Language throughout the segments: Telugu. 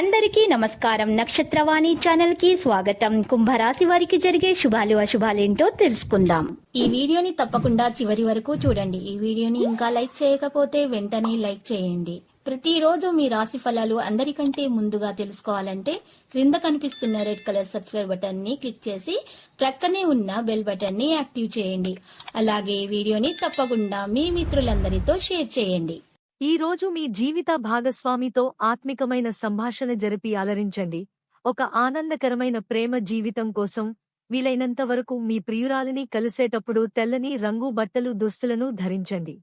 అందరికీ నమస్కారం. నక్షత్రవాణి ఛానల్ కి స్వాగతం. కుంభరాశి వారికి జరిగే శుభాలు అశుభాలేంటో తెలుసుకుందాం. ఈ వీడియోని తప్పకుండా చివరి వరకు చూడండి. ఈ వీడియోని ఇంకా లైక్ చేయకపోతే వెంటనే లైక్ చేయండి. ప్రతిరోజు మీ రాశి ఫలాలు అందరికంటే ముందుగా తెలుసుకోవాలంటే క్రింద కనిపిస్తున్న రెడ్ కలర్ సబ్స్క్రైబ్ బటన్ ని క్లిక్ చేసి ప్రక్కనే ఉన్న బెల్ బటన్ ని యాక్టివ్ చేయండి. అలాగే వీడియోని తప్పకుండా మీ మిత్రులందరితో షేర్ చేయండి. ఈ రోజు మీ జీవిత భాగస్వామితో ఆత్మికమైన సంభాషణ జరిపి అలరించండి. ఒక ఆనందకరమైన ప్రేమ జీవితం కోసం వీలైనంత వరకు మీ ప్రియురాలిని కలిసేటప్పుడు తెల్లని రంగు బట్టలు దుస్తులను ధరించండి.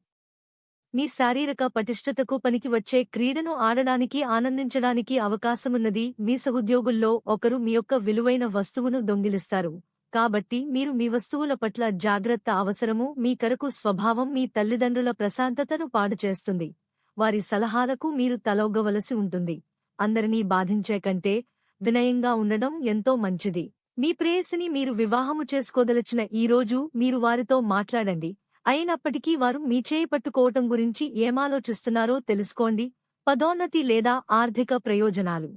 మీ శారీరక పటిష్టతకు పనికి వచ్చే క్రీడను ఆడడానికి ఆనందించడానికి అవకాశమున్నది. మీ సహోద్యోగుల్లో ఒకరు మీ యొక్క విలువైన వస్తువును దొంగిలిస్తారు. కాబట్టి మీరు మీ వస్తువుల పట్ల జాగ్రత్త అవసరము. మీ కరకు స్వభావం మీ తల్లిదండ్రుల ప్రశాంతతను పాడు చేస్తుంది. వారి సలహాలకు మీరు తలొగ్గవలసి ఉంటుంది. అందరినీ బాధించే కంటే వినయంగా ఉండడం ఎంతో మంచిది. మీ ప్రేయసిని మీరు వివాహము చేసుకోదలచిన ఈ రోజు మీరు వారితో మాట్లాడండి. అయినప్పటికీ వారు మీ చేయి పట్టుకోవటం గురించి ఏమాలోచిస్తున్నారో తెలుసుకోండి. పదోన్నతి లేదా ఆర్థిక ప్రయోజనాలు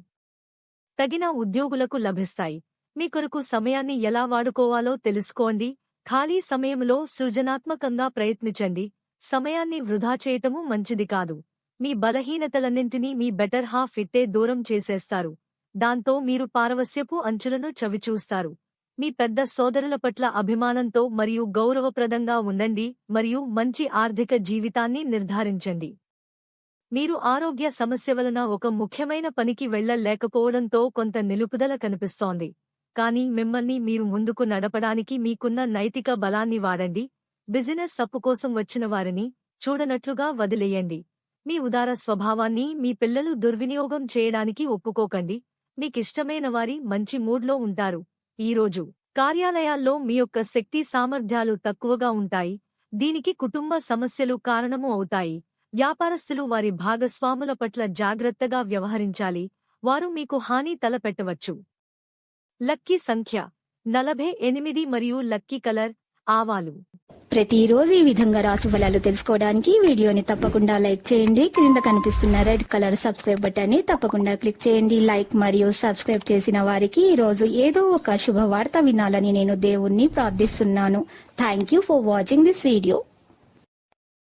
తగిన ఉద్యోగులకు లభిస్తాయి. మీ కొరకు సమయాన్ని ఎలా వాడుకోవాలో తెలుసుకోండి. ఖాళీ సమయంలో సృజనాత్మకంగా ప్రయత్నించండి. సమయాన్ని వృధా చేయటము మంచిది కాదు. మీ బలహీనతలన్నింటినీ మీ బెటర్ హాఫ్ ఇట్టే దూరం చేసేస్తారు. దాంతో మీరు పారవస్యపు అంచులను చవిచూస్తారు. మీ పెద్ద సోదరుల పట్ల అభిమానంతో మరియు గౌరవప్రదంగా ఉండండి మరియు మంచి ఆర్థిక జీవితాన్ని నిర్ధారించండి. మీరు ఆరోగ్య సమస్య వలన ఒక ముఖ్యమైన పనికి వెళ్లలేకపోవడంతో కొంత నిలుపుదల కనిపిస్తోంది. కానీ మిమ్మల్ని మీరు ముందుకు నడపడానికి మీకున్న నైతిక బలాన్ని వాడండి. బిజినెస్ అప్పు కోసం వచ్చిన వారిని చూడనట్లుగా వదిలేయండి. మీ ఉదార స్వభావాన్ని మీ పిల్లలు దుర్వినియోగం చేయడానికి ఒప్పుకోకండి. మీకిష్టమైన వారి మంచి మూడ్లో ఉంటారు. ఈరోజు కార్యాలయాల్లో మీ యొక్క శక్తి సామర్థ్యాలు తక్కువగా ఉంటాయి. దీనికి కుటుంబ సమస్యలు కారణము అవుతాయి. వ్యాపారస్తులు వారి భాగస్వాముల పట్ల జాగ్రత్తగా వ్యవహరించాలి. వారు మీకు హాని తలపెట్టవచ్చు. లక్కీ సంఖ్య 48 మరియు లక్కీ కలర్ ఆవాలు. ప్రతిరోజు ఈ విధంగా రాశి ఫలాలు తెలుసుకోవడానికి వీడియోని తప్పకుండా లైక్ చేయండి. క్రింద కనిపిస్తున్న రెడ్ కలర్ సబ్స్క్రైబ్ బటన్ ని తప్పకుండా క్లిక్ చేయండి. లైక్ మరియు సబ్స్క్రైబ్ చేసిన వారికి ఈ రోజు ఏదో ఒక శుభవార్త వినాలని నేను దేవుణ్ణి ప్రార్థిస్తున్నాను. Thank you for watching this video.